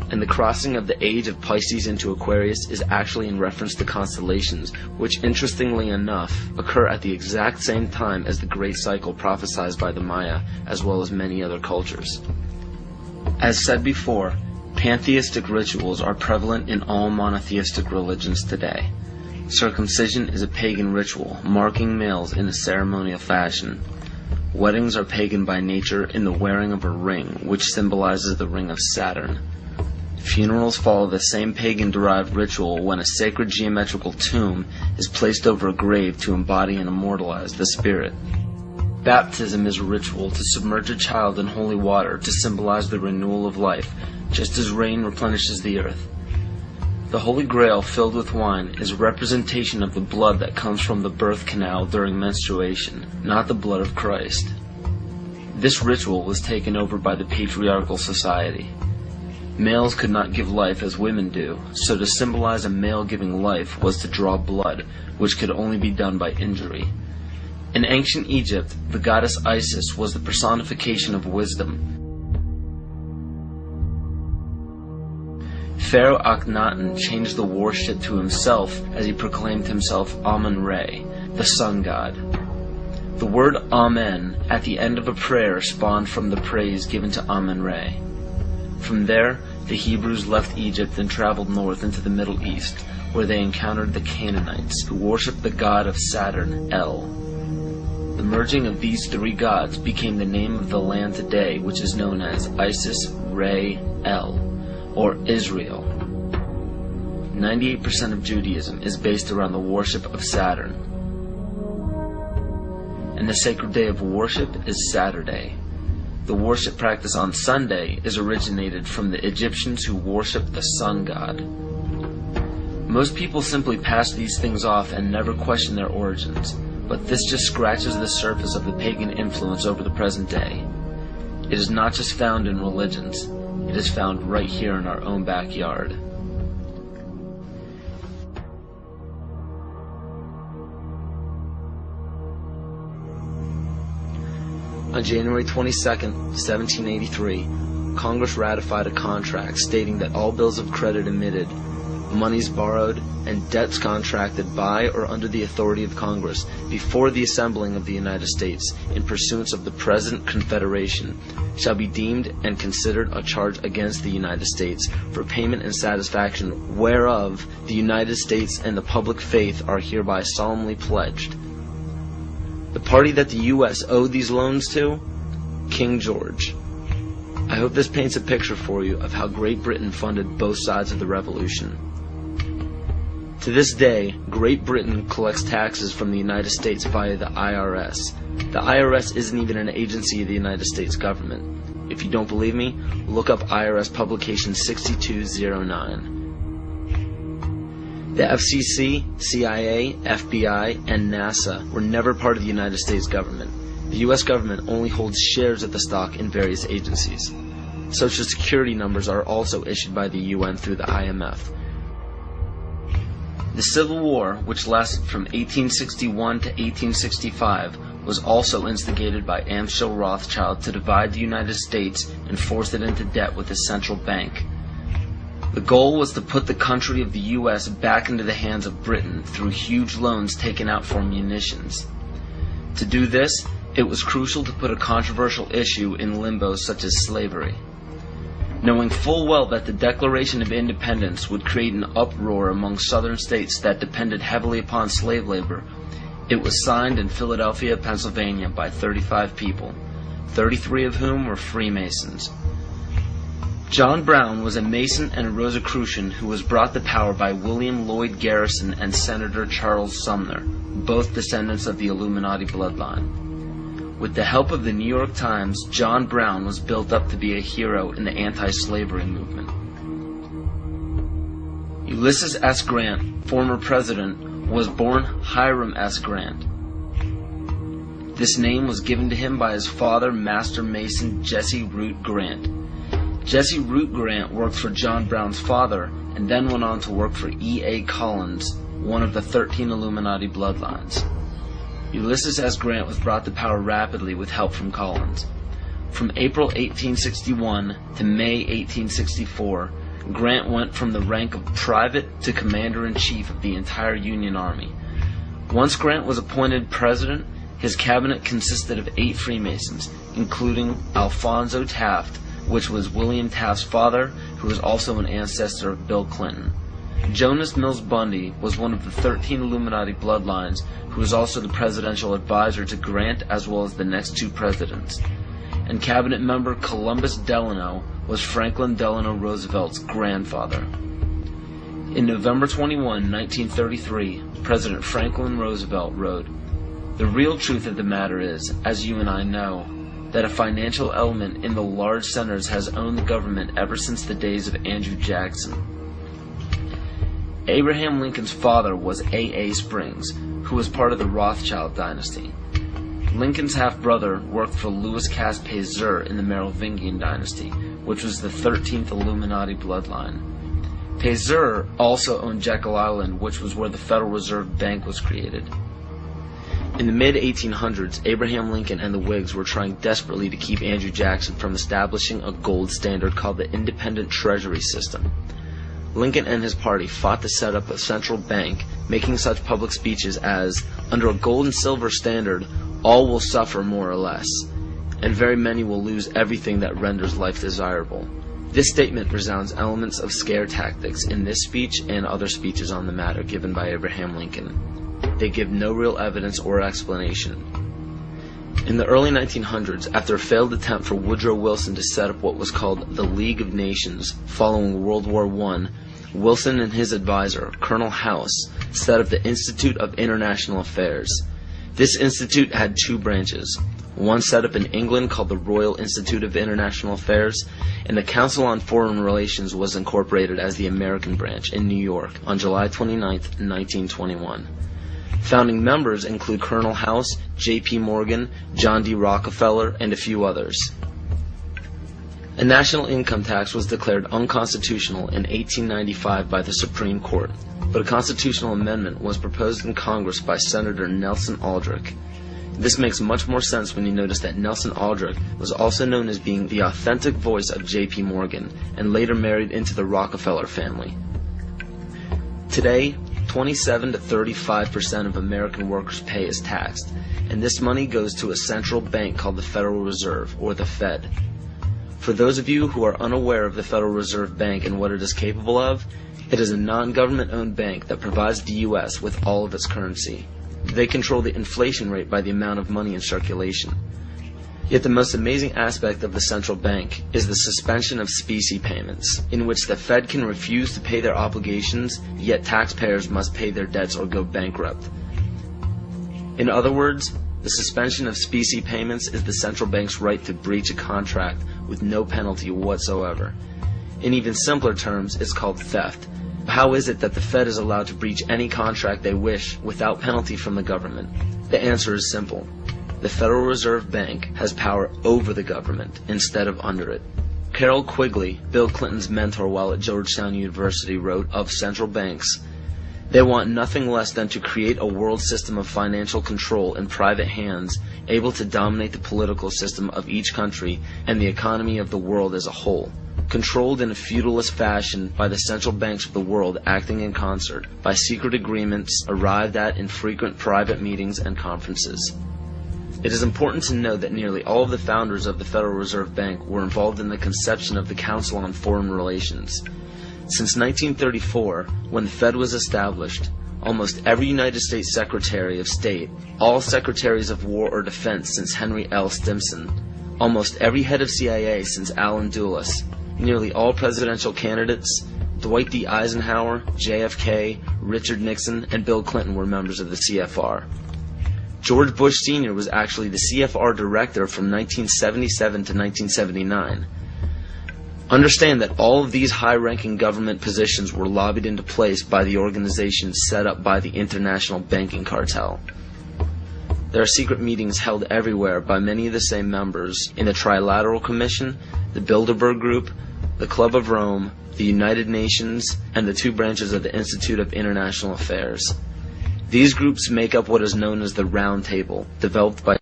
and the crossing of the age of Pisces into Aquarius is actually in reference to constellations, which interestingly enough occur at the exact same time as the Great Cycle prophesied by the Maya, as well as many other cultures. As said before, pantheistic rituals are prevalent in all monotheistic religions today. Circumcision is a pagan ritual, marking males in a ceremonial fashion. Weddings are pagan by nature in the wearing of a ring, which symbolizes the ring of Saturn. Funerals follow the same pagan-derived ritual when a sacred geometrical tomb is placed over a grave to embody and immortalize the spirit. Baptism is a ritual to submerge a child in holy water to symbolize the renewal of life, just as rain replenishes the earth. The Holy Grail filled with wine is a representation of the blood that comes from the birth canal during menstruation, not the blood of Christ. This ritual was taken over by the patriarchal society. Males could not give life as women do, so to symbolize a male giving life was to draw blood, which could only be done by injury. In ancient Egypt, the goddess Isis was the personification of wisdom. Pharaoh Akhenaten changed the worship to himself as he proclaimed himself Amun-Re, the sun god. The word Amen at the end of a prayer spawned from the praise given to Amun-Re. From there, the Hebrews left Egypt and traveled north into the Middle East, where they encountered the Canaanites, who worshipped the god of Saturn, El. The merging of these three gods became the name of the land today, which is known as Isis, Re, El, or Israel. 98% of Judaism is based around the worship of Saturn. And the sacred day of worship is Saturday. The worship practice on Sunday is originated from the Egyptians who worshipped the sun god. Most people simply pass these things off and never question their origins, but this just scratches the surface of the pagan influence over the present day. It is not just found in religions, it is found right here in our own backyard. On January 22, 1783, Congress ratified a contract stating that all bills of credit emitted, monies borrowed, and debts contracted by or under the authority of Congress before the assembling of the United States in pursuance of the present Confederation shall be deemed and considered a charge against the United States for payment and satisfaction whereof the United States and the public faith are hereby solemnly pledged. The party that the U.S. owed these loans to? King George. I hope this paints a picture for you of how Great Britain funded both sides of the Revolution. To this day, Great Britain collects taxes from the United States via the IRS. The IRS isn't even an agency of the United States government. If you don't believe me, look up IRS publication 6209. The FCC, CIA, FBI, and NASA were never part of the United States government. The U.S. government only holds shares of the stock in various agencies. Social Security numbers are also issued by the UN through the IMF. The Civil War, which lasted from 1861 to 1865, was also instigated by Amschel Rothschild to divide the United States and force it into debt with his central bank. The goal was to put the country of the U.S. back into the hands of Britain through huge loans taken out for munitions. To do this, it was crucial to put a controversial issue in limbo such as slavery. Knowing full well that the Declaration of Independence would create an uproar among southern states that depended heavily upon slave labor, it was signed in Philadelphia, Pennsylvania by 35 people, 33 of whom were Freemasons. John Brown was a Mason and a Rosicrucian who was brought to power by William Lloyd Garrison and Senator Charles Sumner, both descendants of the Illuminati bloodline. With the help of the New York Times, John Brown was built up to be a hero in the anti-slavery movement. Ulysses S. Grant, former president, was born Hiram S. Grant. This name was given to him by his father, Master Mason Jesse Root Grant. Jesse Root Grant worked for John Brown's father and then went on to work for E.A. Collins, one of the 13 Illuminati bloodlines. Ulysses S. Grant was brought to power rapidly with help from Collins. From April 1861 to May 1864, Grant went from the rank of private to commander-in-chief of the entire Union Army. Once Grant was appointed president, his cabinet consisted of 8 Freemasons, including Alphonso Taft, which was William Taft's father, who was also an ancestor of Bill Clinton. Jonas Mills Bundy was one of the 13 Illuminati bloodlines, who was also the presidential advisor to Grant as well as the next 2 presidents. And cabinet member Columbus Delano was Franklin Delano Roosevelt's grandfather. In November 21, 1933, President Franklin Roosevelt wrote, "The real truth of the matter is, as you and I know, that a financial element in the large centers has owned the government ever since the days of Andrew Jackson." Abraham Lincoln's father was A.A. Springs, who was part of the Rothschild dynasty. Lincoln's half-brother worked for Louis Cass Pasteur in the Merovingian dynasty, which was the 13th Illuminati bloodline. Pasteur also owned Jekyll Island, which was where the Federal Reserve Bank was created. In the mid-1800s, Abraham Lincoln and the Whigs were trying desperately to keep Andrew Jackson from establishing a gold standard called the Independent Treasury System. Lincoln and his party fought to set up a central bank, making such public speeches as, "Under a gold and silver standard, all will suffer more or less, and very many will lose everything that renders life desirable." This statement resounds elements of scare tactics in this speech and other speeches on the matter given by Abraham Lincoln. They give no real evidence or explanation. In the early 1900s, after a failed attempt for Woodrow Wilson to set up what was called the League of Nations following World War I, Wilson and his advisor, Colonel House, set up the Institute of International Affairs. This institute had 2 branches, one set up in England called the Royal Institute of International Affairs, and the Council on Foreign Relations was incorporated as the American branch in New York on July 29, 1921. Founding members include Colonel House, J.P. Morgan, John D. Rockefeller, and a few others. A national income tax was declared unconstitutional in 1895 by the Supreme Court, but a constitutional amendment was proposed in Congress by Senator Nelson Aldrich. This makes much more sense when you notice that Nelson Aldrich was also known as being the authentic voice of J.P. Morgan and later married into the Rockefeller family. Today, 27 to 35% of American workers' pay is taxed, and this money goes to a central bank called the Federal Reserve, or the Fed. For those of you who are unaware of the Federal Reserve Bank and what it is capable of, it is a non-government-owned bank that provides the U.S. with all of its currency. They control the inflation rate by the amount of money in circulation. Yet the most amazing aspect of the central bank is the suspension of specie payments, in which the Fed can refuse to pay their obligations, yet taxpayers must pay their debts or go bankrupt. In other words, the suspension of specie payments is the central bank's right to breach a contract with no penalty whatsoever. In even simpler terms, it's called theft. How is it that the Fed is allowed to breach any contract they wish without penalty from the government? The answer is simple. The Federal Reserve Bank has power over the government instead of under it. Carroll Quigley, Bill Clinton's mentor while at Georgetown University, wrote of central banks, "They want nothing less than to create a world system of financial control in private hands, able to dominate the political system of each country and the economy of the world as a whole, controlled in a feudalist fashion by the central banks of the world acting in concert, by secret agreements arrived at in frequent private meetings and conferences." It is important to note that nearly all of the founders of the Federal Reserve Bank were involved in the conception of the Council on Foreign Relations. Since 1934, when the Fed was established, almost every United States Secretary of State, all Secretaries of War or Defense since Henry L. Stimson, almost every head of CIA since Allen Dulles, nearly all presidential candidates, Dwight D. Eisenhower, JFK, Richard Nixon, and Bill Clinton were members of the CFR. George Bush Sr. was actually the CFR director from 1977 to 1979. Understand that all of these high-ranking government positions were lobbied into place by the organizations set up by the international banking cartel. There are secret meetings held everywhere by many of the same members in the Trilateral Commission, the Bilderberg Group, the Club of Rome, the United Nations, and the 2 branches of the Institute of International Affairs. These groups make up what is known as the Round Table, developed by